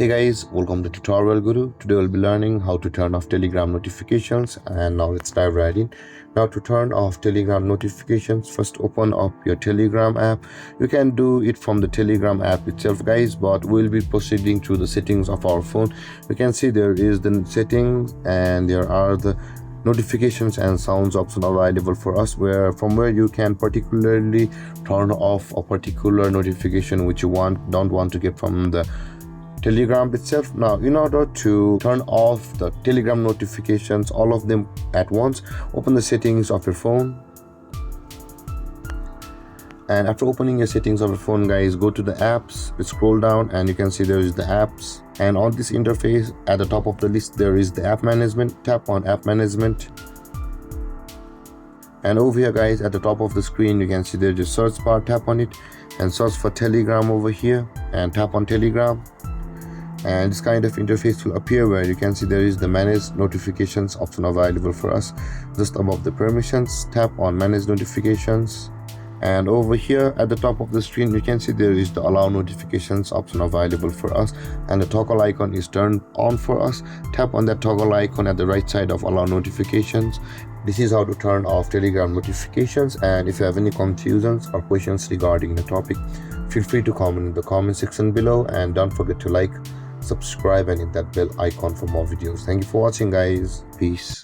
Hey guys, welcome to Tutorial Guru. Today we'll be learning how to turn off Telegram notifications, and now let's dive right in. Now to turn off Telegram notifications, first open up your Telegram app. You can do it from the Telegram app itself guys, but we'll be proceeding through the settings of our phone. You can see there is the settings and there are the notifications and sounds option available for us, from where you can particularly turn off a particular notification which you don't want to get from the Telegram itself. Now in order to turn off the Telegram notifications, all of them at once, open the settings of your phone, and after opening your settings of your phone guys, go to the apps, scroll down and you can see there is the apps, and on this interface at the top of the list there is the app management. Tap on app management, and over here guys at the top of the screen you can see there's a search bar. Tap on it and search for Telegram over here and tap on Telegram, and this kind of interface will appear where you can see there is the manage notifications option available for us. Just above the permissions, tap on manage notifications, and over here at the top of the screen you can see there is the allow notifications option available for us, and the toggle icon is turned on for us. Tap on that toggle icon at the right side of allow notifications. This is how to turn off Telegram notifications, and if you have any confusions or questions regarding the topic, feel free to comment in the comment section below, and don't forget to like, subscribe and hit that bell icon for more videos. Thank you for watching guys. Peace.